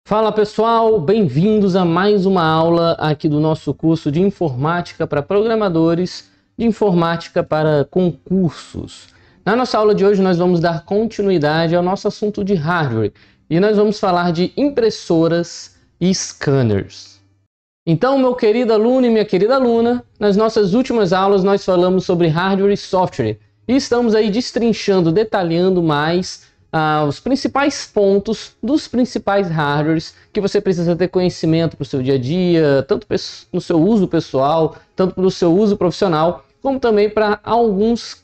Fala pessoal, bem-vindos a mais uma aula aqui do nosso curso de informática para programadores, de informática para concursos. Na nossa aula de hoje nós vamos dar continuidade ao nosso assunto de hardware e nós vamos falar de impressoras e scanners. Então, meu querido aluno e minha querida aluna, nas nossas últimas aulas nós falamos sobre hardware e software e estamos aí destrinchando, detalhando mais os principais pontos dos principais hardwares que você precisa ter conhecimento para o seu dia a dia, tanto no seu uso pessoal, tanto para o seu uso profissional, como também para alguns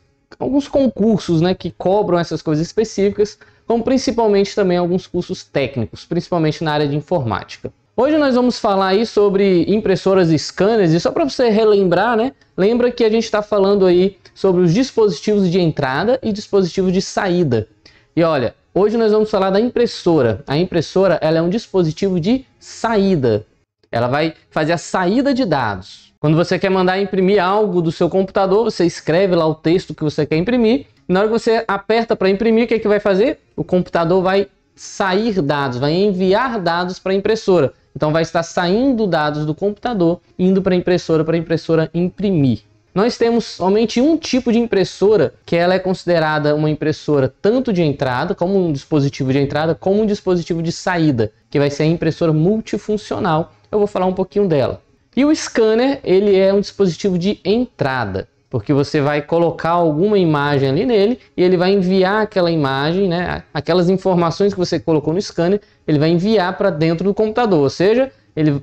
concursos, né, que cobram essas coisas específicas, como principalmente também alguns cursos técnicos, principalmente na área de informática. Hoje nós vamos falar aí sobre impressoras e scanners, e só para você relembrar, né, lembra que a gente está falando aí sobre os dispositivos de entrada e dispositivos de saída. E olha, hoje nós vamos falar da impressora. A impressora, ela é um dispositivo de saída. Ela vai fazer a saída de dados. Quando você quer mandar imprimir algo do seu computador, você escreve lá o texto que você quer imprimir. E na hora que você aperta para imprimir, o que vai fazer? O computador vai sair dados, vai enviar dados para a impressora. Então vai estar saindo dados do computador, indo para a impressora imprimir. Nós temos somente um tipo de impressora que ela é considerada uma impressora tanto de entrada, como um dispositivo de entrada, como um dispositivo de saída, que vai ser a impressora multifuncional. Eu vou falar um pouquinho dela. E o scanner, ele é um dispositivo de entrada, porque você vai colocar alguma imagem ali nele e ele vai enviar aquela imagem, né, aquelas informações que você colocou no scanner, ele vai enviar para dentro do computador, ou seja,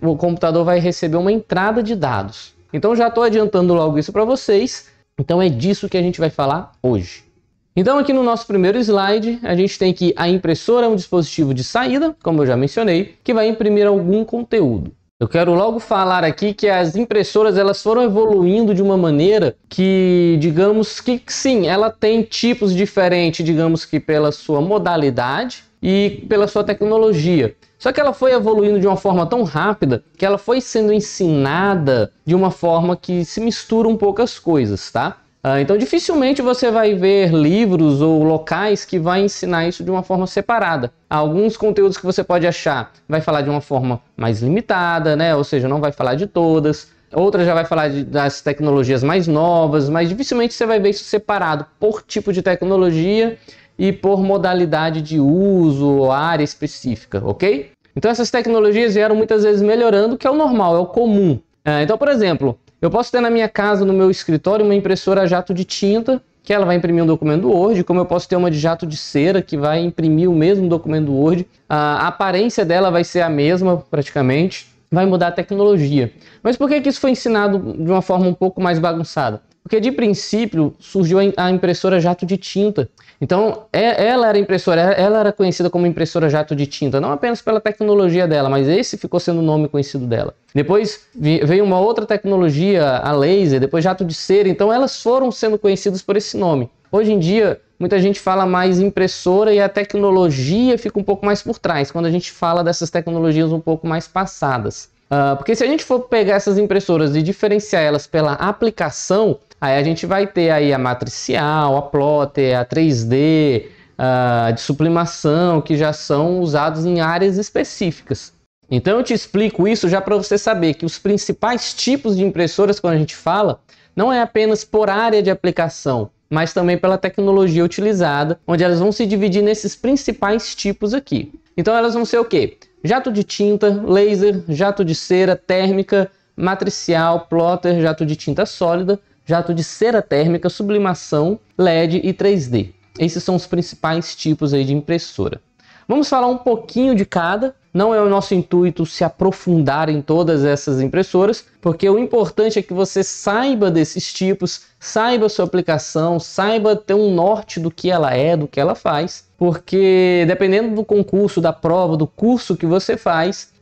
o computador vai receber uma entrada de dados. Então já estou adiantando logo isso para vocês, então é disso que a gente vai falar hoje. Então aqui no nosso primeiro slide, a gente tem que a impressora é um dispositivo de saída, como eu já mencionei, que vai imprimir algum conteúdo. Eu quero logo falar aqui que as impressoras elas foram evoluindo de uma maneira que, digamos que sim, ela tem tipos diferentes, digamos que pela sua modalidade e pela sua tecnologia. Só que ela foi evoluindo de uma forma tão rápida que ela foi sendo ensinada de uma forma que se mistura um pouco as coisas, tá? Então dificilmente você vai ver livros ou locais que vai ensinar isso de uma forma separada. Alguns conteúdos que você pode achar vai falar de uma forma mais limitada, né? Ou seja, não vai falar de todas. Outras já vai falar das tecnologias mais novas, mas dificilmente você vai ver isso separado por tipo de tecnologia e por modalidade de uso ou área específica, ok? Então essas tecnologias vieram muitas vezes melhorando, que é o normal, é o comum. Então, por exemplo, eu posso ter na minha casa, no meu escritório, uma impressora a jato de tinta, que ela vai imprimir um documento do Word, como eu posso ter uma de jato de cera, que vai imprimir o mesmo documento do Word. A aparência dela vai ser a mesma, praticamente. Vai mudar a tecnologia. Mas por que isso foi ensinado de uma forma um pouco mais bagunçada? Porque de princípio surgiu a impressora jato de tinta. Então ela era conhecida como impressora jato de tinta, não apenas pela tecnologia dela, mas esse ficou sendo o nome conhecido dela. Depois veio uma outra tecnologia, a laser, depois jato de cera, então elas foram sendo conhecidas por esse nome. Hoje em dia, muita gente fala mais impressora e a tecnologia fica um pouco mais por trás, quando a gente fala dessas tecnologias um pouco mais passadas. Porque se a gente for pegar essas impressoras e diferenciar elas pela aplicação, aí a gente vai ter aí a matricial, a plotter, a 3D, de sublimação, que já são usados em áreas específicas. Então eu te explico isso já para você saber que os principais tipos de impressoras, quando a gente fala, não é apenas por área de aplicação, mas também pela tecnologia utilizada, onde elas vão se dividir nesses principais tipos aqui. Então elas vão ser o quê? Jato de tinta, laser, jato de cera, térmica, matricial, plotter, jato de tinta sólida, jato de cera térmica, sublimação, LED e 3D. Esses são os principais tipos aí de impressora. Vamos falar um pouquinho de cada. Não é o nosso intuito se aprofundar em todas essas impressoras, porque o importante é que você saiba desses tipos, saiba a sua aplicação, saiba ter um norte do que ela é, do que ela faz, porque dependendo do concurso, da prova, do curso que você faz,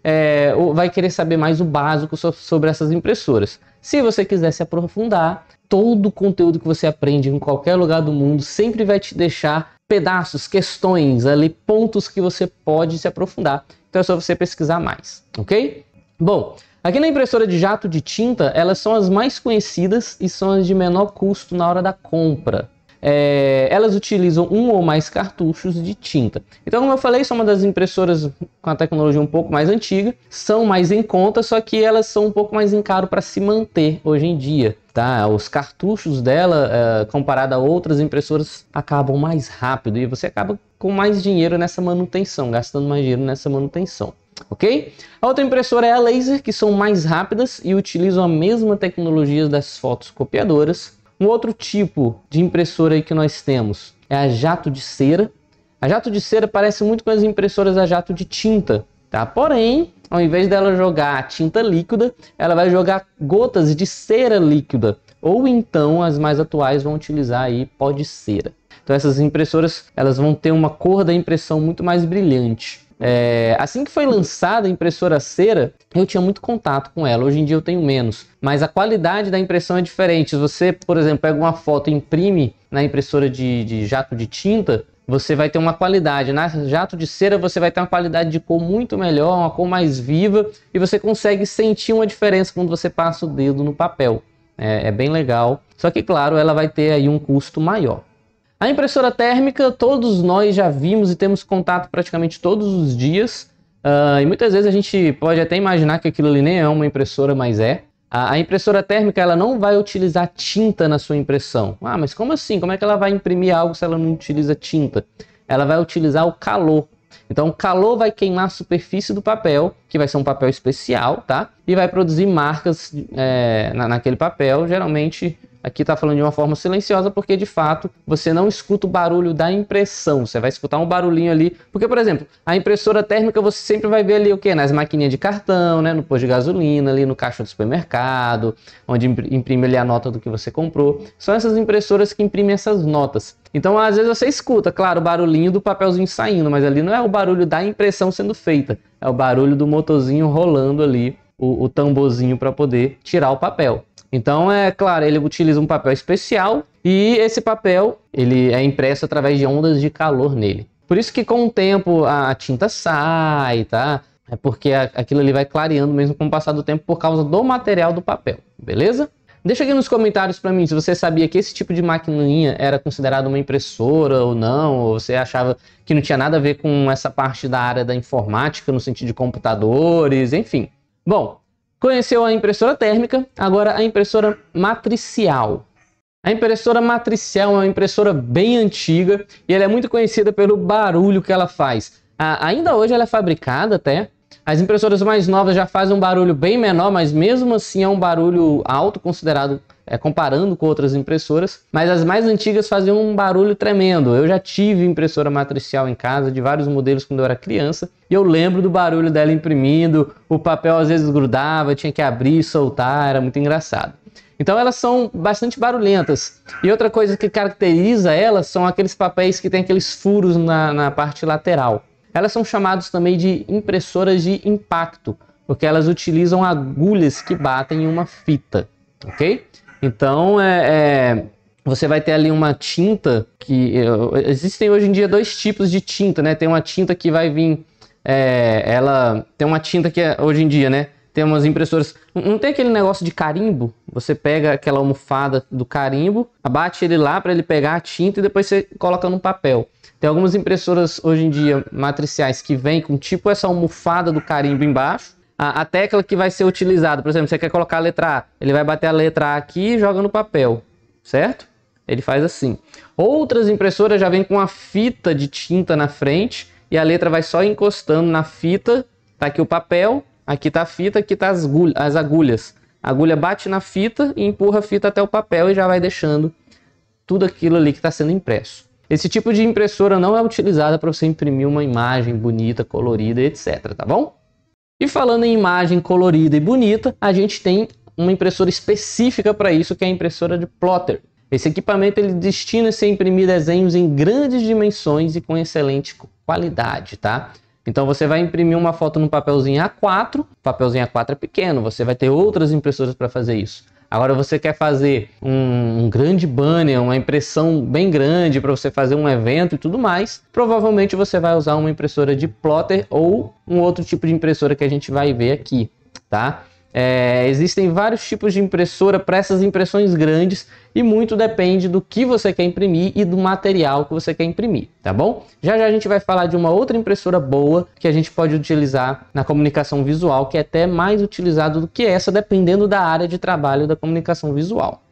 vai querer saber mais o básico sobre essas impressoras. Se você quiser se aprofundar, todo o conteúdo que você aprende em qualquer lugar do mundo sempre vai te deixar pedaços, questões, ali, pontos que você pode se aprofundar. Então é só você pesquisar mais, ok? Bom, aqui na impressora de jato de tinta, elas são as mais conhecidas e são as de menor custo na hora da compra. elas utilizam um ou mais cartuchos de tinta. Então, como eu falei, são uma das impressoras com a tecnologia um pouco mais antiga, são mais em conta, só que elas são um pouco mais em caro para se manter hoje em dia. Tá? Os cartuchos dela, comparado a outras impressoras, acabam mais rápido e você acaba com mais dinheiro nessa manutenção, gastando mais dinheiro nessa manutenção. Ok? A outra impressora é a laser, que são mais rápidas e utilizam a mesma tecnologia das fotocopiadoras. Um outro tipo de impressora aí que nós temos é a jato de cera. A jato de cera parece muito com as impressoras a jato de tinta, tá? Porém, ao invés dela jogar tinta líquida, ela vai jogar gotas de cera líquida. Ou então, as mais atuais vão utilizar aí pó de cera. Então essas impressoras, elas vão ter uma cor da impressão muito mais brilhante. Assim que foi lançada a impressora cera, eu tinha muito contato com ela. Hoje em dia eu tenho menos, mas a qualidade da impressão é diferente. Se você, por exemplo, pega uma foto e imprime na impressora de jato de tinta, você vai ter uma qualidade. Na jato de cera você vai ter uma qualidade de cor muito melhor, uma cor mais viva, e você consegue sentir uma diferença quando você passa o dedo no papel. É bem legal, só que claro, ela vai ter aí um custo maior. A impressora térmica, todos nós já vimos e temos contato praticamente todos os dias. E muitas vezes a gente pode até imaginar que aquilo ali nem é uma impressora, mas é. A impressora térmica, ela não vai utilizar tinta na sua impressão. Ah, mas como assim? Como é que ela vai imprimir algo se ela não utiliza tinta? Ela vai utilizar o calor. Então o calor vai queimar a superfície do papel, que vai ser um papel especial, tá? E vai produzir marcas naquele papel, geralmente... Aqui está falando de uma forma silenciosa porque, de fato, você não escuta o barulho da impressão. Você vai escutar um barulhinho ali. Porque, por exemplo, a impressora térmica você sempre vai ver ali o quê? Nas maquininhas de cartão, né? No posto de gasolina, ali no caixa do supermercado, onde imprime ali a nota do que você comprou. São essas impressoras que imprimem essas notas. Então, às vezes você escuta, claro, o barulhinho do papelzinho saindo, mas ali não é o barulho da impressão sendo feita. É o barulho do motorzinho rolando ali, o tamborzinho para poder tirar o papel. Então, claro, ele utiliza um papel especial e esse papel ele é impresso através de ondas de calor nele. Por isso que com o tempo a tinta sai, tá? É porque aquilo ali vai clareando mesmo com o passar do tempo por causa do material do papel, beleza? Deixa aqui nos comentários para mim se você sabia que esse tipo de maquininha era considerado uma impressora ou não, ou você achava que não tinha nada a ver com essa parte da área da informática, no sentido de computadores, enfim. Bom, conheceu a impressora térmica, agora a impressora matricial. A impressora matricial é uma impressora bem antiga e ela é muito conhecida pelo barulho que ela faz. Ainda hoje ela é fabricada até. As impressoras mais novas já fazem um barulho bem menor, mas mesmo assim é um barulho alto, considerado comparando com outras impressoras. Mas as mais antigas faziam um barulho tremendo. Eu já tive impressora matricial em casa, de vários modelos quando eu era criança. E eu lembro do barulho dela imprimindo, o papel às vezes grudava, tinha que abrir e soltar, era muito engraçado. Então elas são bastante barulhentas. E outra coisa que caracteriza elas são aqueles papéis que tem aqueles furos na parte lateral. Elas são chamadas também de impressoras de impacto, porque elas utilizam agulhas que batem em uma fita, ok? Então, você vai ter ali uma tinta que... Existem hoje em dia dois tipos de tinta, né? Tem uma tinta que vai vir... ela tem uma tinta que hoje em dia, né? Tem umas impressoras... Não tem aquele negócio de carimbo? Você pega aquela almofada do carimbo, abate ele lá para ele pegar a tinta e depois você coloca no papel. Tem algumas impressoras hoje em dia matriciais que vêm com tipo essa almofada do carimbo embaixo. A tecla que vai ser utilizada, por exemplo, você quer colocar a letra A, ele vai bater a letra A aqui e joga no papel, certo? Ele faz assim. Outras impressoras já vêm com a fita de tinta na frente e a letra vai só encostando na fita. Tá aqui o papel, aqui tá a fita, aqui tá as agulhas. A agulha bate na fita e empurra a fita até o papel e já vai deixando tudo aquilo ali que está sendo impresso. Esse tipo de impressora não é utilizada para você imprimir uma imagem bonita, colorida, etc, tá bom? E falando em imagem colorida e bonita, a gente tem uma impressora específica para isso, que é a impressora de plotter. Esse equipamento ele destina-se a imprimir desenhos em grandes dimensões e com excelente qualidade, tá? Então você vai imprimir uma foto num papelzinho A4, o papelzinho A4 é pequeno, você vai ter outras impressoras para fazer isso. Agora você quer fazer um grande banner, uma impressão bem grande para você fazer um evento e tudo mais, provavelmente você vai usar uma impressora de plotter ou um outro tipo de impressora que a gente vai ver aqui, tá? Existem vários tipos de impressora para essas impressões grandes e muito depende do que você quer imprimir e do material que você quer imprimir, tá bom? Já já a gente vai falar de uma outra impressora boa que a gente pode utilizar na comunicação visual, que é até mais utilizado do que essa, dependendo da área de trabalho da comunicação visual.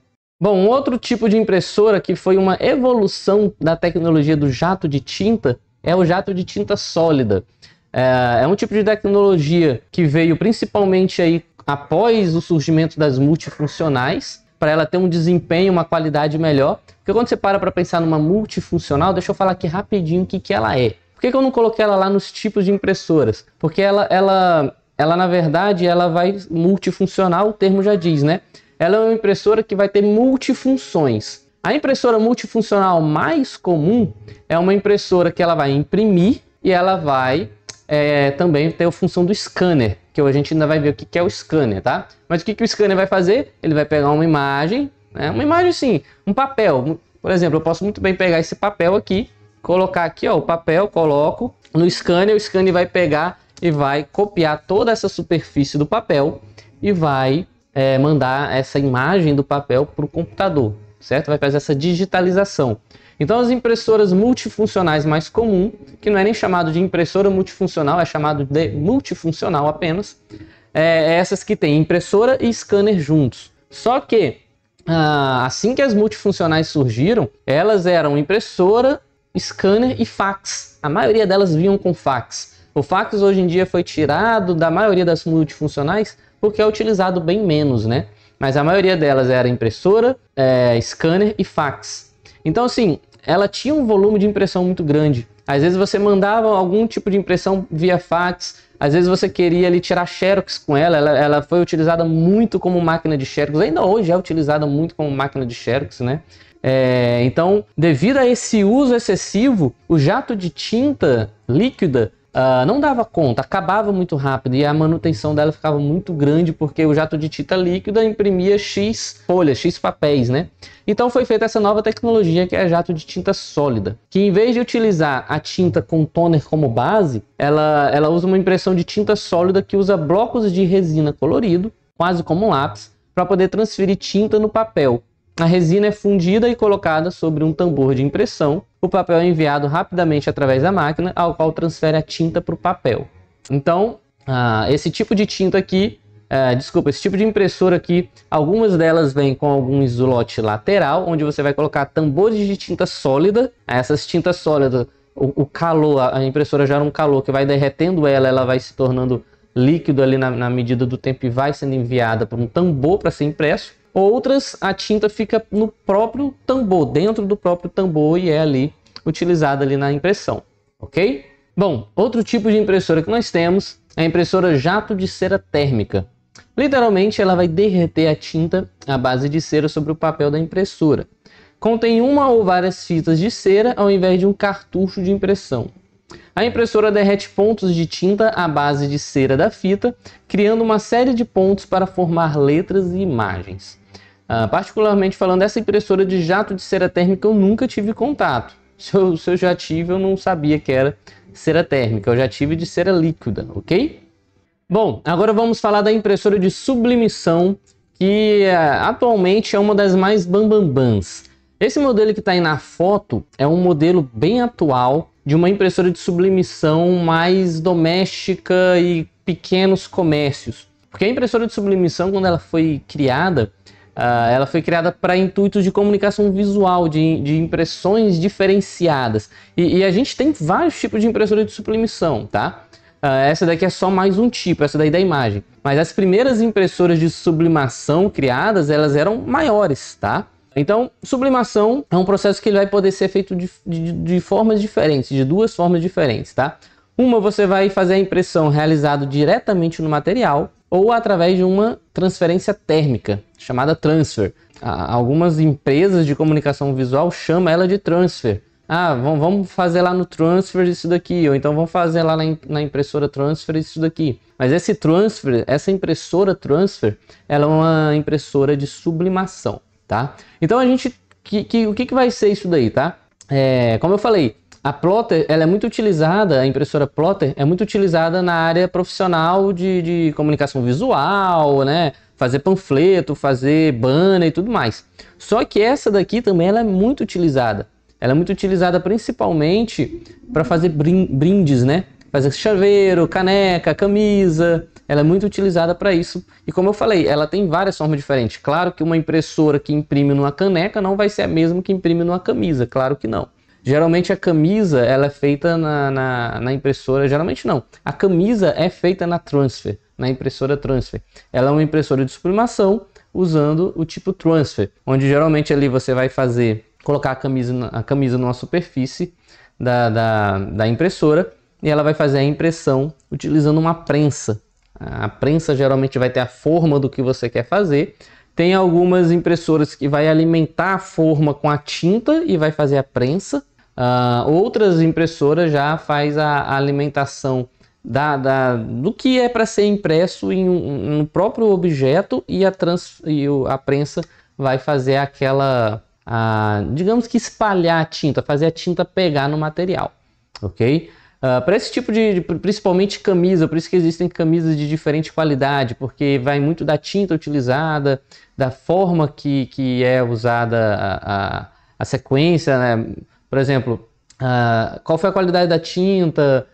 Bom, um outro tipo de impressora que foi uma evolução da tecnologia do jato de tinta é o jato de tinta sólida. É um tipo de tecnologia que veio principalmente aí após o surgimento das multifuncionais, para ela ter um desempenho, uma qualidade melhor. Porque quando você para pensar numa multifuncional, deixa eu falar aqui rapidinho o que ela é. Por que eu não coloquei ela lá nos tipos de impressoras? Porque ela na verdade, ela vai multifuncional, o termo já diz, né? Ela é uma impressora que vai ter multifunções. A impressora multifuncional mais comum é uma impressora que ela vai imprimir e ela vai também ter a função do scanner, que a gente ainda vai ver o que é o scanner, tá? Mas o que o scanner vai fazer? Ele vai pegar uma imagem, né? Uma imagem sim, um papel. Por exemplo, eu posso muito bem pegar esse papel aqui, colocar aqui, ó, o papel, coloco no scanner, o scanner vai pegar e vai copiar toda essa superfície do papel e vai mandar essa imagem do papel para o computador, certo? Vai fazer essa digitalização. Então as impressoras multifuncionais mais comum, que não é nem chamado de impressora multifuncional, é chamado de multifuncional apenas, essas que tem impressora e scanner juntos. Só que assim que as multifuncionais surgiram, elas eram impressora, scanner e fax. A maioria delas vinham com fax. O fax hoje em dia foi tirado da maioria das multifuncionais porque é utilizado bem menos, né? Mas a maioria delas era impressora, scanner e fax. Então, assim, ela tinha um volume de impressão muito grande. Às vezes você mandava algum tipo de impressão via fax, às vezes você queria ali tirar xerox com ela. Ela foi utilizada muito como máquina de xerox, ainda hoje é utilizada muito como máquina de xerox, né? Então, devido a esse uso excessivo, o jato de tinta líquida não dava conta, acabava muito rápido e a manutenção dela ficava muito grande porque o jato de tinta líquida imprimia X folhas, X papéis, né? Então foi feita essa nova tecnologia que é a jato de tinta sólida, que em vez de utilizar a tinta com toner como base, ela usa uma impressão de tinta sólida que usa blocos de resina colorido, quase como um lápis, para poder transferir tinta no papel. A resina é fundida e colocada sobre um tambor de impressão. O papel é enviado rapidamente através da máquina, ao qual transfere a tinta para o papel. Então, esse tipo de tinta aqui, esse tipo de impressora aqui, algumas delas vêm com algum isolote lateral, onde você vai colocar tambores de tinta sólida. Essas tintas sólidas, o calor, a impressora gera um calor que vai derretendo ela vai se tornando líquido ali na medida do tempo e vai sendo enviada para um tambor para ser impresso. Outras, a tinta fica no próprio tambor, dentro do próprio tambor e é ali utilizada ali na impressão, ok? Bom, outro tipo de impressora que nós temos é a impressora jato de cera térmica. Literalmente, ela vai derreter a tinta à base de cera sobre o papel da impressora. Contém uma ou várias fitas de cera ao invés de um cartucho de impressão. A impressora derrete pontos de tinta à base de cera da fita, criando uma série de pontos para formar letras e imagens. Particularmente falando, essa impressora de jato de cera térmica eu nunca tive contato. Se eu já tive, eu não sabia que era cera térmica, eu já tive de cera líquida, ok? Bom, agora vamos falar da impressora de sublimação, que atualmente é uma das mais bambambãs. Esse modelo que está aí na foto é um modelo bem atual de uma impressora de sublimação mais doméstica e pequenos comércios. Porque a impressora de sublimação, quando ela foi criada para intuitos de comunicação visual, de impressões diferenciadas. E a gente tem vários tipos de impressora de sublimação, tá? Essa daqui é só mais um tipo, essa daí da imagem. Mas as primeiras impressoras de sublimação criadas, elas eram maiores, tá? Então, sublimação é um processo que ele vai poder ser feito de formas diferentes, de duas formas diferentes, tá? Uma, você vai fazer a impressão realizada diretamente no material ou através de uma transferência térmica, chamada transfer. Algumas empresas de comunicação visual chamam ela de transfer. Vamos fazer lá no transfer isso daqui, ou então vamos fazer lá na impressora transfer isso daqui. Mas essa impressora transfer, ela é uma impressora de sublimação, tá? Então o que vai ser isso daí, tá? Como eu falei, A plotter, ela é muito utilizada, a impressora plotter é muito utilizada na área profissional de comunicação visual, né? Fazer panfleto, fazer banner e tudo mais. Só que essa daqui também ela é muito utilizada. Ela é muito utilizada principalmente para fazer brindes, né? Fazer chaveiro, caneca, camisa. Ela é muito utilizada para isso. E como eu falei, ela tem várias formas diferentes. Claro que uma impressora que imprime numa caneca não vai ser a mesma que imprime numa camisa. Claro que não. Geralmente a camisa ela é feita na impressora. Geralmente não. A camisa é feita na Transfer, na impressora Transfer. Ela é uma impressora de sublimação usando o tipo Transfer, onde geralmente ali você vai colocar a camisa numa superfície da impressora e ela vai fazer a impressão utilizando uma prensa. A prensa geralmente vai ter a forma do que você quer fazer. Tem algumas impressoras que vai alimentar a forma com a tinta e vai fazer a prensa. Outras impressoras já faz a alimentação do que é para ser impresso no próprio objeto e a prensa vai fazer digamos que espalhar a tinta, fazer a tinta pegar no material, ok? Para esse tipo principalmente camisa, por isso que existem camisas de diferente qualidade, porque vai muito da tinta utilizada, da forma que é usada a sequência, né? Por exemplo, qual foi a qualidade da tinta,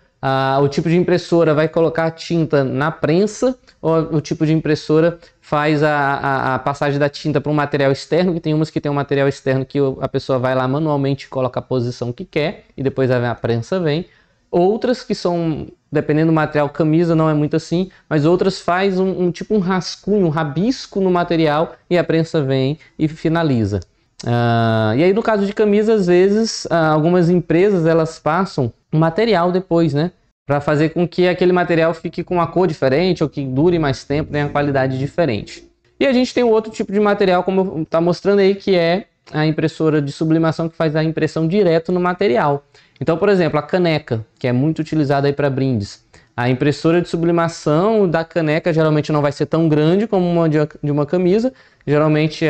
o tipo de impressora vai colocar a tinta na prensa ou o tipo de impressora faz a passagem da tinta para um material externo, que tem umas que tem um material externo que a pessoa vai lá manualmente e coloca a posição que quer e depois a prensa vem. Outras que são, dependendo do material, camisa não é muito assim, mas outras faz tipo um rascunho, um rabisco no material e a prensa vem e finaliza. E aí no caso de camisa, às vezes, algumas empresas elas passam um material depois, né? Para fazer com que aquele material fique com uma cor diferente ou que dure mais tempo, tenha uma qualidade diferente. E a gente tem um outro tipo de material, como está mostrando aí, que é a impressora de sublimação que faz a impressão direto no material. Então, por exemplo, a caneca, que é muito utilizada aí para brindes. A impressora de sublimação da caneca geralmente não vai ser tão grande como uma de uma camisa. Geralmente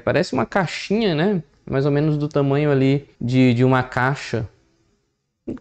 parece uma caixinha, né? Mais ou menos do tamanho ali de uma caixa.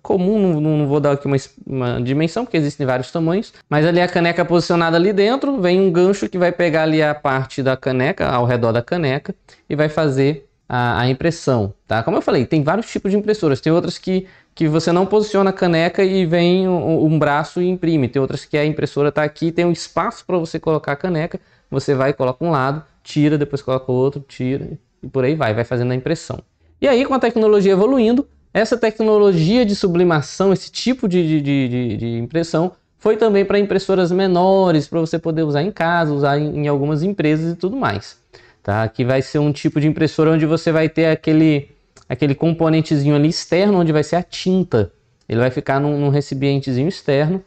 Comum, não vou dar aqui uma dimensão, porque existem vários tamanhos. Mas ali a caneca posicionada ali dentro, vem um gancho que vai pegar ali a parte da caneca, ao redor da caneca, e vai fazer a impressão, tá? Como eu falei, tem vários tipos de impressoras. Tem outras que você não posiciona a caneca e vem um braço e imprime. Tem outras que a impressora está aqui, tem um espaço para você colocar a caneca. Você vai, coloca um lado, tira, depois coloca o outro, tira e por aí vai fazendo a impressão. E aí, com a tecnologia evoluindo, essa tecnologia de sublimação, esse tipo de impressão, foi também para impressoras menores, para você poder usar em casa, usar em algumas empresas e tudo mais. Tá? Aqui vai ser um tipo de impressora onde você vai ter aquele componentezinho ali externo, onde vai ser a tinta. Ele vai ficar num recipientezinho externo.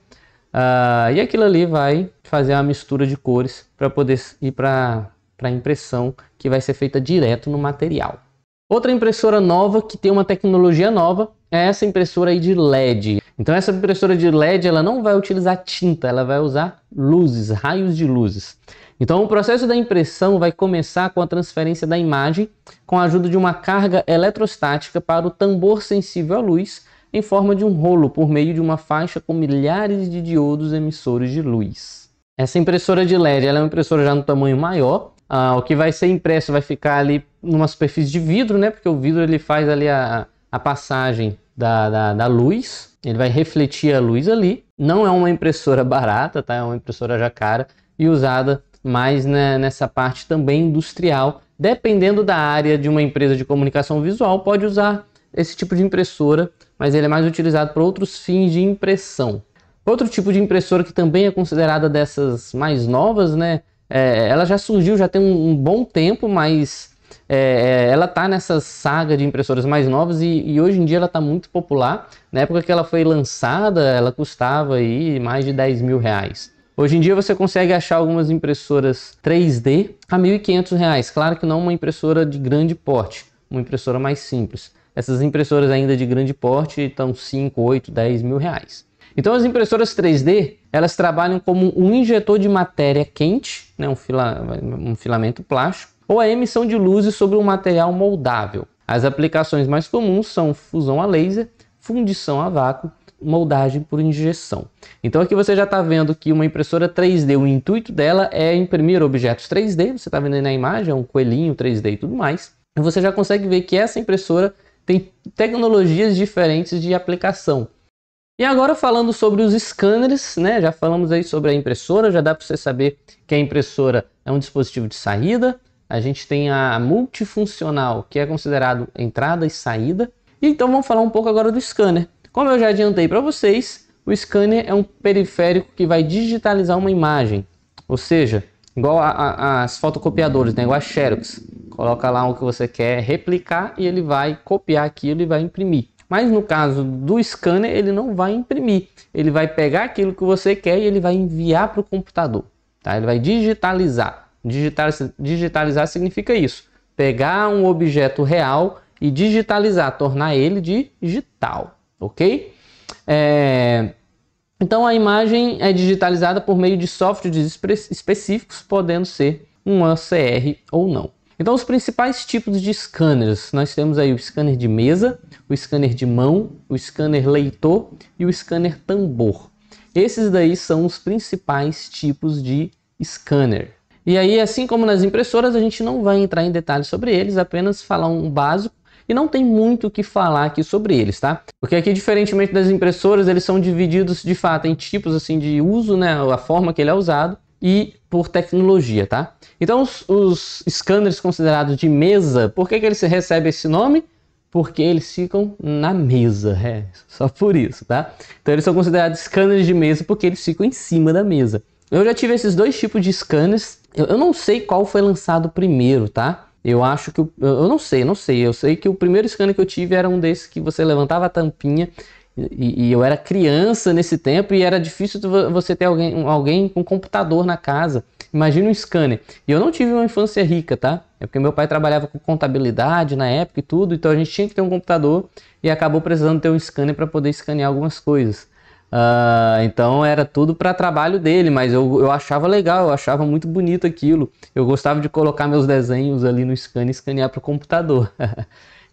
E aquilo ali vai fazer uma mistura de cores para poder ir para a impressão que vai ser feita direto no material. Outra impressora nova que tem uma tecnologia nova é essa impressora aí de LED. Então essa impressora de LED ela não vai utilizar tinta, ela vai usar luzes, raios de luzes. Então o processo da impressão vai começar com a transferência da imagem com a ajuda de uma carga eletrostática para o tambor sensível à luz em forma de um rolo por meio de uma faixa com milhares de diodos emissores de luz. Essa impressora de LED ela é uma impressora já no tamanho maior. O que vai ser impresso vai ficar ali numa superfície de vidro, né? Porque o vidro ele faz ali a passagem da luz, ele vai refletir a luz ali. Não é uma impressora barata, tá? É uma impressora já cara e usada mais nessa parte também industrial. Dependendo da área de uma empresa de comunicação visual, pode usar esse tipo de impressora, mas ele é mais utilizado para outros fins de impressão. Outro tipo de impressora que também é considerada dessas mais novas, né? Ela já surgiu, já tem um bom tempo, mas ela está nessa saga de impressoras mais novas e hoje em dia ela está muito popular. Na época que ela foi lançada, ela custava aí mais de 10 mil reais. Hoje em dia você consegue achar algumas impressoras 3D a R$ 1.500. Claro que não uma impressora de grande porte, uma impressora mais simples. Essas impressoras ainda de grande porte estão 5, 8, 10 mil reais. Então as impressoras 3D, elas trabalham como um injetor de matéria quente, né, um filamento plástico, ou a emissão de luzes sobre um material moldável. As aplicações mais comuns são fusão a laser, fundição a vácuo, moldagem por injeção. Então aqui você já está vendo que uma impressora 3D, o intuito dela é imprimir objetos 3D, você está vendo aí na imagem, um coelhinho 3D e tudo mais. E você já consegue ver que essa impressora tem tecnologias diferentes de aplicação. E agora falando sobre os scanners, né? Já falamos aí sobre a impressora, já dá para você saber que a impressora é um dispositivo de saída. A gente tem a multifuncional, que é considerado entrada e saída. E então vamos falar um pouco agora do scanner. Como eu já adiantei para vocês, o scanner é um periférico que vai digitalizar uma imagem. Ou seja, igual as fotocopiadoras, né? Igual a Xerox. Coloca lá o que você quer replicar e ele vai copiar aquilo e vai imprimir. Mas no caso do scanner, ele não vai imprimir. Ele vai pegar aquilo que você quer e ele vai enviar para o computador. Tá? Ele vai digitalizar. Digitalizar significa isso. Pegar um objeto real e digitalizar, tornar ele digital. Ok? Então a imagem é digitalizada por meio de softwares específicos, podendo ser um OCR ou não. Então os principais tipos de scanners, nós temos aí o scanner de mesa, o scanner de mão, o scanner leitor e o scanner tambor. Esses daí são os principais tipos de scanner. E aí, assim como nas impressoras, a gente não vai entrar em detalhes sobre eles, apenas falar um básico. E não tem muito o que falar aqui sobre eles, tá? Porque aqui, diferentemente das impressoras, eles são divididos de fato em tipos assim de uso, né? A forma que ele é usado e por tecnologia, tá? Então os scanners considerados de mesa, por que eles recebem esse nome? Porque eles ficam na mesa, só por isso, tá? Então eles são considerados scanners de mesa porque eles ficam em cima da mesa. Eu já tive esses dois tipos de scanners, eu não sei qual foi lançado primeiro, tá? Eu acho que, eu não sei, eu sei que o primeiro scanner que eu tive era um desses que você levantava a tampinha e eu era criança nesse tempo e era difícil você ter alguém com computador na casa. Imagina um scanner. E eu não tive uma infância rica, tá? É porque meu pai trabalhava com contabilidade na época e tudo, então a gente tinha que ter um computador e acabou precisando ter um scanner para poder escanear algumas coisas. Então era tudo para trabalho dele, mas eu achava legal, eu achava muito bonito aquilo. Eu gostava de colocar meus desenhos ali no scanner e escanear para o computador.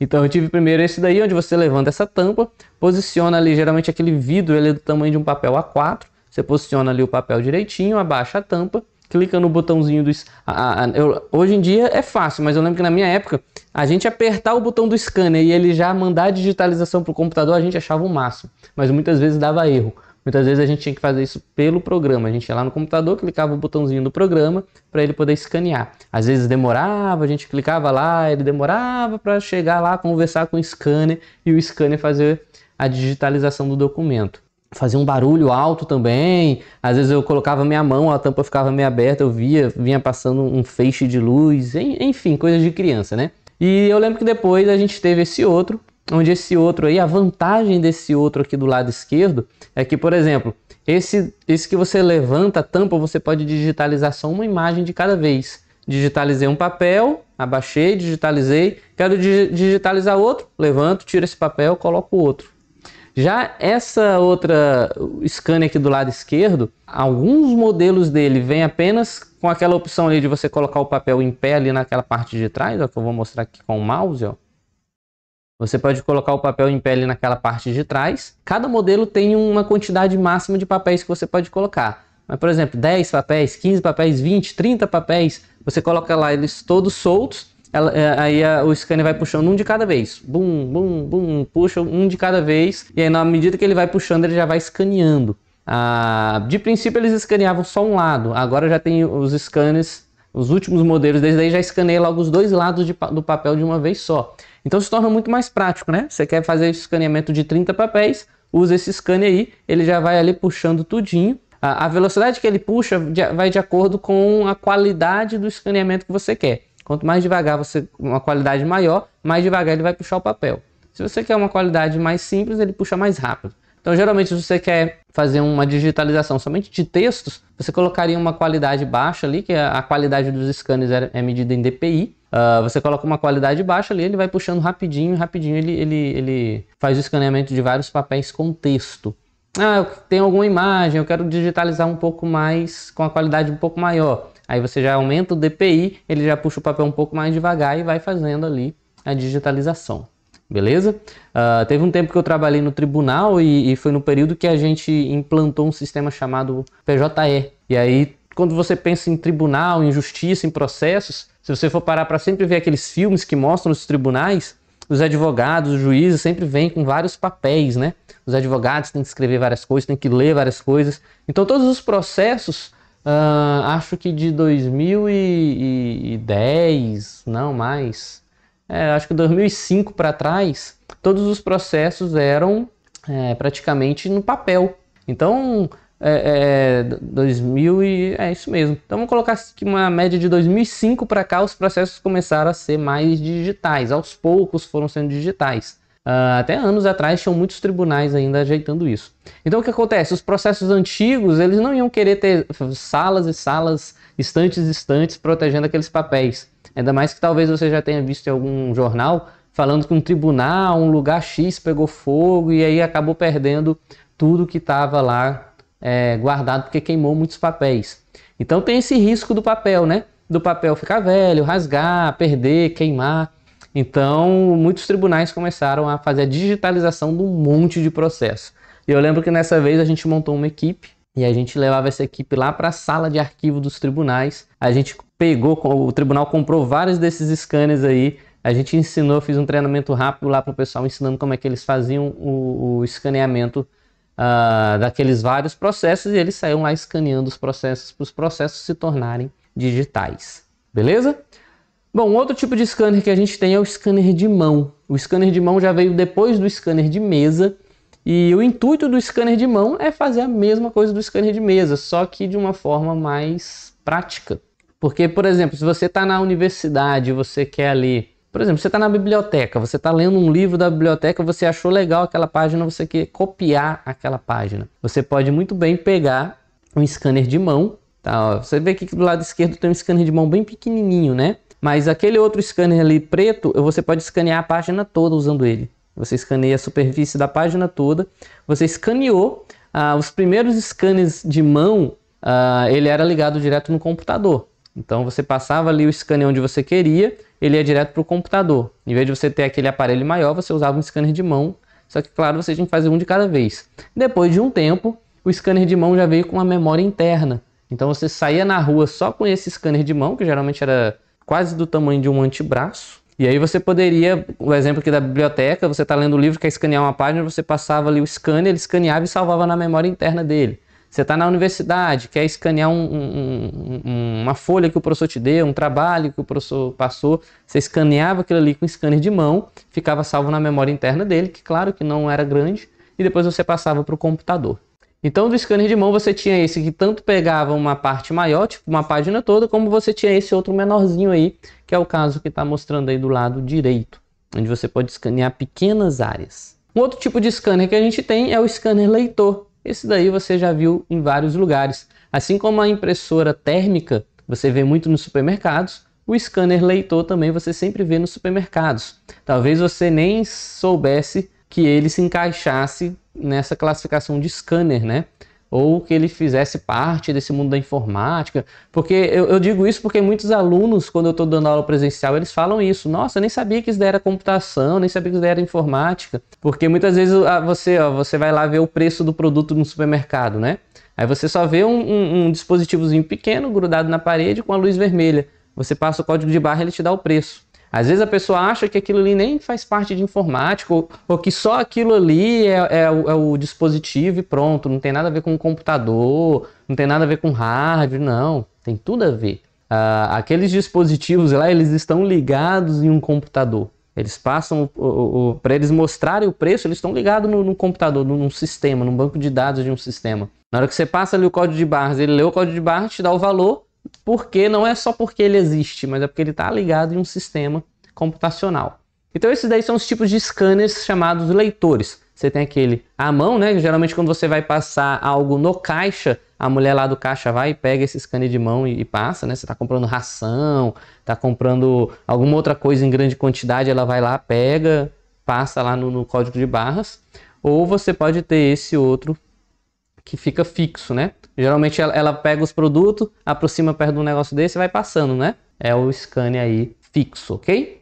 Então eu tive primeiro esse daí, onde você levanta essa tampa, posiciona ali, geralmente aquele vidro ele é do tamanho de um papel A4, você posiciona ali o papel direitinho, abaixa a tampa, clica no botãozinho do... hoje em dia é fácil, mas eu lembro que na minha época, a gente apertar o botão do scanner e ele já mandar a digitalização para o computador, a gente achava o máximo. Mas muitas vezes dava erro. Muitas vezes a gente tinha que fazer isso pelo programa. A gente ia lá no computador, clicava o botãozinho do programa para ele poder escanear. Às vezes demorava, a gente clicava lá, ele demorava para chegar lá, conversar com o scanner e o scanner fazer a digitalização do documento. Fazia um barulho alto também, às vezes eu colocava minha mão, a tampa ficava meio aberta, eu vinha passando um feixe de luz, enfim, coisas de criança, né? E eu lembro que depois a gente teve esse outro, onde esse outro aí, a vantagem desse outro aqui do lado esquerdo é que, por exemplo, esse que você levanta a tampa, você pode digitalizar só uma imagem de cada vez. Digitalizei um papel, abaixei, digitalizei, quero digitalizar outro, levanto, tiro esse papel, coloco outro. Já essa outra scanner aqui do lado esquerdo, alguns modelos dele vêm apenas com aquela opção ali de você colocar o papel em pé ali naquela parte de trás, ó, que eu vou mostrar aqui com o mouse, ó. Você pode colocar o papel em pé ali naquela parte de trás. Cada modelo tem uma quantidade máxima de papéis que você pode colocar. Mas, por exemplo, 10 papéis, 15 papéis, 20, 30 papéis, você coloca lá eles todos soltos, aí o scanner vai puxando um de cada vez. Bum, bum, bum, puxa um de cada vez. E aí na medida que ele vai puxando, ele já vai escaneando. De princípio eles escaneavam só um lado. Agora já tem os scanners, os últimos modelos desde aí já escaneia logo os dois lados do papel de uma vez só. Então se torna muito mais prático, né? Você quer fazer esse escaneamento de 30 papéis, usa esse scanner aí, ele já vai ali puxando tudinho. A velocidade que ele puxa vai de acordo com a qualidade do escaneamento que você quer. Quanto mais devagar uma qualidade maior, mais devagar ele vai puxar o papel. Se você quer uma qualidade mais simples, ele puxa mais rápido. Então, geralmente, se você quer fazer uma digitalização somente de textos, você colocaria uma qualidade baixa ali, que a qualidade dos scanners é medida em dpi. Você coloca uma qualidade baixa ali, ele vai puxando rapidinho, ele faz o escaneamento de vários papéis com texto. Eu tenho alguma imagem, eu quero digitalizar um pouco mais, com a qualidade um pouco maior. Aí você já aumenta o dpi, ele já puxa o papel um pouco mais devagar e vai fazendo ali a digitalização. beleza? Teve um tempo que eu trabalhei no tribunal e foi no período que a gente implantou um sistema chamado PJE. E aí, quando você pensa em tribunal, em justiça, em processos, se você for parar para sempre ver aqueles filmes que mostram os tribunais, os advogados, os juízes sempre vêm com vários papéis, né? Os advogados têm que escrever várias coisas, têm que ler várias coisas. Então todos os processos, acho que de 2010, não mais, acho que 2005 para trás, todos os processos eram praticamente no papel. Então, 2000 é isso mesmo. Então vamos colocar aqui uma média de 2005 para cá, os processos começaram a ser mais digitais. Aos poucos foram sendo digitais. Até anos atrás tinham muitos tribunais ainda ajeitando isso. Então o que acontece? Os processos antigos, eles não iam querer ter salas e salas, estantes e estantes protegendo aqueles papéis. Ainda mais que talvez você já tenha visto em algum jornal falando que um tribunal, um lugar X pegou fogo e aí acabou perdendo tudo que estava lá guardado porque queimou muitos papéis. Então tem esse risco do papel, né? Do papel ficar velho, rasgar, perder, queimar. Então muitos tribunais começaram a fazer a digitalização de um monte de processo. E eu lembro que nessa vez a gente montou uma equipe e a gente levava essa equipe lá para a sala de arquivo dos tribunais. A gente o tribunal comprou vários desses scanners aí. A gente ensinou, fiz um treinamento rápido lá para o pessoal ensinando como é que eles faziam o escaneamento daqueles vários processos e eles saíam lá escaneando os processos para os processos se tornarem digitais. Beleza? Bom, outro tipo de scanner que a gente tem é o scanner de mão. O scanner de mão já veio depois do scanner de mesa e o intuito do scanner de mão é fazer a mesma coisa do scanner de mesa, só que de uma forma mais prática. Porque, por exemplo, se você está na universidade, você quer ler, por exemplo, você está na biblioteca, você está lendo um livro da biblioteca, você achou legal aquela página, você quer copiar aquela página. Você pode muito bem pegar um scanner de mão, tá? Você vê que do lado esquerdo tem um scanner de mão bem pequenininho, né? Mas aquele outro scanner ali preto, você pode escanear a página toda usando ele. Você escaneia a superfície da página toda. Você escaneou, os primeiros scanners de mão, ele era ligado direto no computador. Então você passava ali o scanner onde você queria, ele ia direto para o computador. Em vez de você ter aquele aparelho maior, você usava um scanner de mão. Só que, claro, você tinha que fazer um de cada vez. Depois de um tempo, o scanner de mão já veio com uma memória interna. Então você saía na rua só com esse scanner de mão, que geralmente era quase do tamanho de um antebraço. E aí você poderia, o exemplo aqui da biblioteca, você está lendo o livro, quer escanear uma página, você passava ali o scanner, ele escaneava e salvava na memória interna dele. Você está na universidade, quer escanear uma folha que o professor te deu, um trabalho que o professor passou, você escaneava aquilo ali com scanner de mão, ficava salvo na memória interna dele, que claro que não era grande, e depois você passava para o computador. Então do scanner de mão você tinha esse que tanto pegava uma parte maior, tipo uma página toda, como você tinha esse outro menorzinho aí, que é o caso que está mostrando aí do lado direito, onde você pode escanear pequenas áreas. Um outro tipo de scanner que a gente tem é o scanner leitor. Esse daí você já viu em vários lugares. Assim como a impressora térmica você vê muito nos supermercados, o scanner leitor também você sempre vê nos supermercados. Talvez você nem soubesse que ele se encaixasse nessa classificação de scanner, né? Ou que ele fizesse parte desse mundo da informática. Porque eu digo isso porque muitos alunos, quando eu estou dando aula presencial, eles falam isso. Nossa, eu nem sabia que isso daí era computação, nem sabia que isso daí era informática. Porque muitas vezes você vai lá ver o preço do produto no supermercado, né? Aí você só vê um dispositivozinho pequeno grudado na parede com a luz vermelha. Você passa o código de barra e ele te dá o preço. Às vezes a pessoa acha que aquilo ali nem faz parte de informática ou que só aquilo ali é o dispositivo e pronto, não tem nada a ver com o computador, não tem nada a ver com hardware, não, tem tudo a ver. Aqueles dispositivos lá, eles estão ligados em um computador. Eles passam, para eles mostrarem o preço, eles estão ligados no computador, num sistema, num banco de dados de um sistema. Na hora que você passa ali o código de barras, ele lê o código de barras, te dá o valor, porque não é só porque ele existe, mas é porque ele está ligado em um sistema computacional. Então esses daí são os tipos de scanners chamados leitores. Você tem aquele à mão, né? Geralmente quando você vai passar algo no caixa, a mulher lá do caixa vai e pega esse scanner de mão e passa, né? Você está comprando ração, está comprando alguma outra coisa em grande quantidade, ela vai lá, pega, passa lá no código de barras. Ou você pode ter esse outro que fica fixo, né? Geralmente ela pega os produtos, aproxima perto de um negócio desse e vai passando, né? É o scanner aí fixo, ok?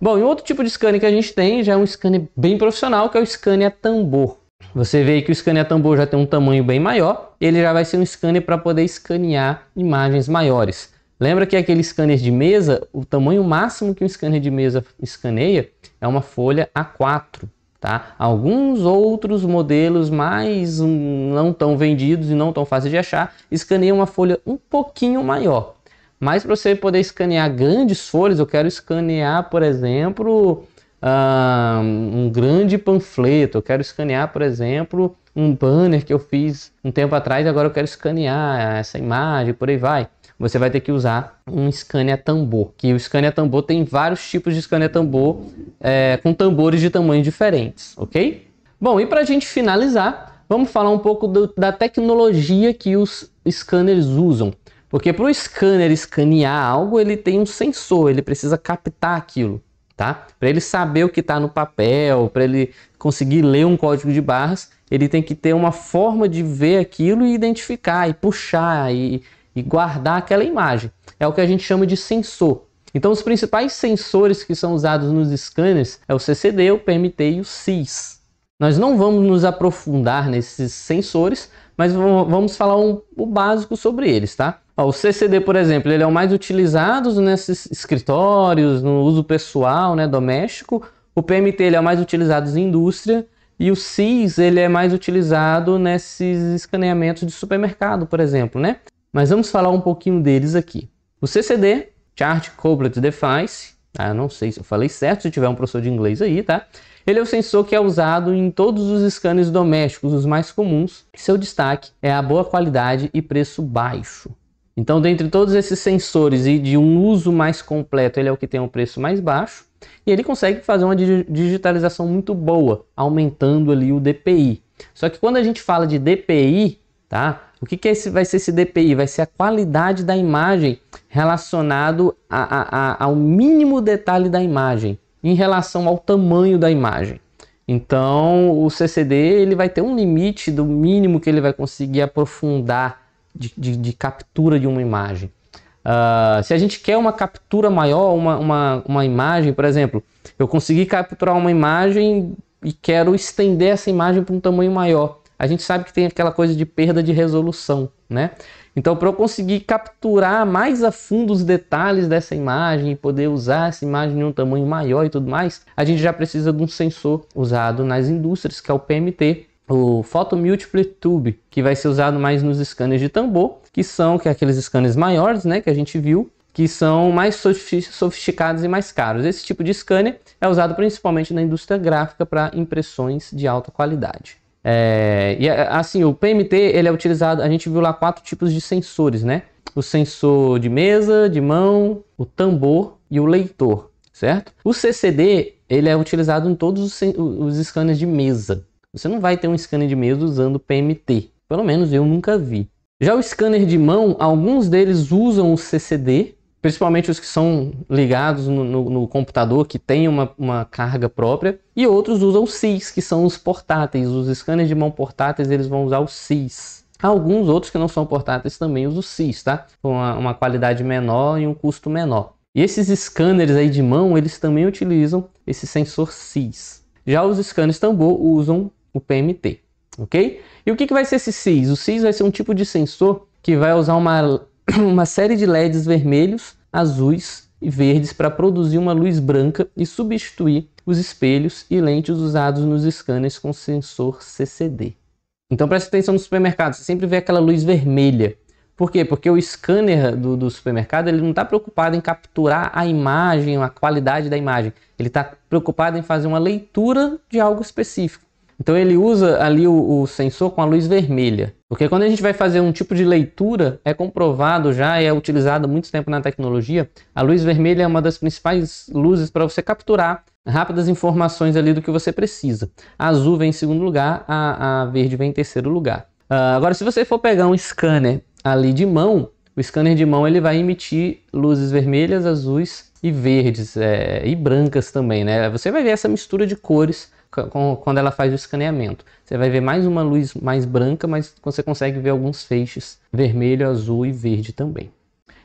Bom, e outro tipo de scanner que a gente tem já é um scanner bem profissional, que é o scanner a tambor. Você vê que o scanner a tambor já tem um tamanho bem maior, ele já vai ser um scanner para poder escanear imagens maiores. Lembra que aquele scanner de mesa, o tamanho máximo que um scanner de mesa escaneia é uma folha A4, tá? Alguns outros modelos mais não tão vendidos e não tão fáceis de achar, escaneiam uma folha um pouquinho maior. Mas para você poder escanear grandes folhas, eu quero escanear, por exemplo, um grande panfleto. Eu quero escanear, por exemplo, um banner que eu fiz um tempo atrás, agora eu quero escanear essa imagem, por aí vai. Você vai ter que usar um scanner a tambor. Que o scanner a tambor tem vários tipos de scanner a tambor com tambores de tamanhos diferentes, ok? Bom, e para a gente finalizar, vamos falar um pouco da tecnologia que os scanners usam. Porque para o scanner escanear algo, ele tem um sensor, ele precisa captar aquilo, tá? Para ele saber o que está no papel, para ele conseguir ler um código de barras, ele tem que ter uma forma de ver aquilo e identificar, e puxar, e guardar aquela imagem. É o que a gente chama de sensor. Então, os principais sensores que são usados nos scanners é o CCD, o PMT e o CIS. Nós não vamos nos aprofundar nesses sensores, mas vamos falar o básico sobre eles, tá? O CCD, por exemplo, ele é o mais utilizado nesses escritórios, no uso pessoal, né, doméstico. O PMT ele é o mais utilizado em indústria. E o CIS ele é mais utilizado nesses escaneamentos de supermercado, por exemplo, né? Mas vamos falar um pouquinho deles aqui. O CCD, Chart Couplet Device, não sei se eu falei certo, se tiver um professor de inglês aí, tá? Ele é o sensor que é usado em todos os scanners domésticos, os mais comuns. Seu destaque é a boa qualidade e preço baixo. Então, dentre todos esses sensores e de um uso mais completo, ele é o que tem um preço mais baixo. E ele consegue fazer uma digitalização muito boa, aumentando ali o DPI. Só que quando a gente fala de DPI, tá? O que vai ser esse DPI? Vai ser a qualidade da imagem relacionado ao mínimo detalhe da imagem, em relação ao tamanho da imagem. Então, o CCD ele vai ter um limite do mínimo que ele vai conseguir aprofundar de captura de uma imagem. Se a gente quer uma captura maior, uma imagem, por exemplo, eu consegui capturar uma imagem e quero estender essa imagem para um tamanho maior. A gente sabe que tem aquela coisa de perda de resolução, né? Então, para eu conseguir capturar mais a fundo os detalhes dessa imagem e poder usar essa imagem em um tamanho maior e tudo mais, a gente já precisa de um sensor usado nas indústrias, que é o PMT, o Photo Multiple Tube, que vai ser usado mais nos scanners de tambor, que é aqueles scanners maiores, né, que a gente viu, que são mais sofisticados e mais caros. Esse tipo de scanner é usado principalmente na indústria gráfica para impressões de alta qualidade. Assim, o PMT ele é utilizado, a gente viu lá 4 tipos de sensores, né? O sensor de mesa, de mão, o tambor e o leitor, certo? O CCD ele é utilizado em todos os scanners de mesa. Você não vai ter um scanner de mesa usando PMT, pelo menos eu nunca vi. Já o scanner de mão, alguns deles usam o CCD, principalmente os que são ligados no computador, que tem uma carga própria, e outros usam o CIS, que são os portáteis. Os scanners de mão portáteis, eles vão usar o CIS. Alguns outros que não são portáteis também usam o CIS, tá? Com uma qualidade menor e um custo menor. E esses scanners aí de mão, eles também utilizam esse sensor CIS. Já os scanners tambor usam o PMT, ok? E o que vai ser esse CIS? O CIS vai ser um tipo de sensor que vai usar uma série de LEDs vermelhos, azuis e verdes para produzir uma luz branca e substituir os espelhos e lentes usados nos scanners com sensor CCD. Então preste atenção no supermercado, você sempre vê aquela luz vermelha. Por quê? Porque o scanner do supermercado ele não está preocupado em capturar a imagem, a qualidade da imagem. Ele está preocupado em fazer uma leitura de algo específico. Então ele usa ali o sensor com a luz vermelha. Porque quando a gente vai fazer um tipo de leitura, é comprovado já, é utilizado há muito tempo na tecnologia, a luz vermelha é uma das principais luzes para você capturar rápidas informações ali do que você precisa. A azul vem em segundo lugar, a verde vem em terceiro lugar. Agora, se você for pegar um scanner ali de mão, o scanner de mão ele vai emitir luzes vermelhas, azuis e verdes, e brancas também, né? Você vai ver essa mistura de cores quando ela faz o escaneamento. Você vai ver mais uma luz mais branca, mas você consegue ver alguns feixes vermelho, azul e verde também.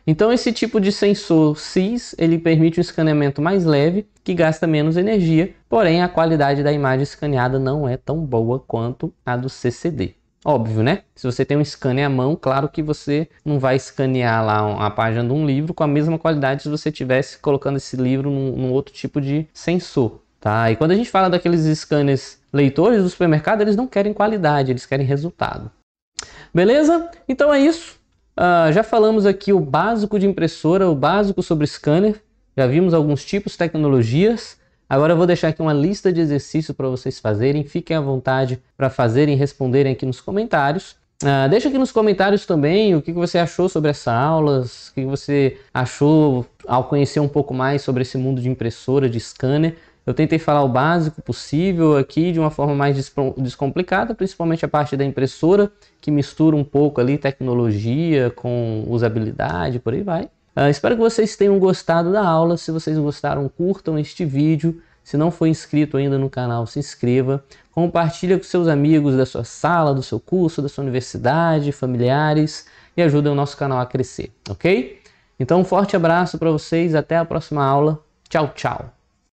Então esse tipo de sensor CIS, ele permite um escaneamento mais leve, que gasta menos energia, porém a qualidade da imagem escaneada não é tão boa quanto a do CCD. Óbvio, né? Se você tem um scanner à mão, claro que você não vai escanear lá a página de um livro com a mesma qualidade se você estivesse colocando esse livro num outro tipo de sensor, tá? E quando a gente fala daqueles scanners leitores do supermercado, eles não querem qualidade, eles querem resultado. Beleza? Então é isso. Já falamos aqui o básico de impressora, o básico sobre scanner. Já vimos alguns tipos, tecnologias. Agora eu vou deixar aqui uma lista de exercícios para vocês fazerem. Fiquem à vontade para fazerem e responderem aqui nos comentários. Deixa aqui nos comentários também o que você achou sobre essa aula, o que você achou ao conhecer um pouco mais sobre esse mundo de impressora, de scanner. Eu tentei falar o básico possível aqui de uma forma mais descomplicada, principalmente a parte da impressora, que mistura um pouco ali tecnologia com usabilidade, por aí vai. Espero que vocês tenham gostado da aula. Se vocês gostaram, curtam este vídeo. Se não for inscrito ainda no canal, se inscreva. Compartilha com seus amigos da sua sala, do seu curso, da sua universidade, familiares, e ajuda o nosso canal a crescer, ok? Então um forte abraço para vocês, até a próxima aula. Tchau, tchau!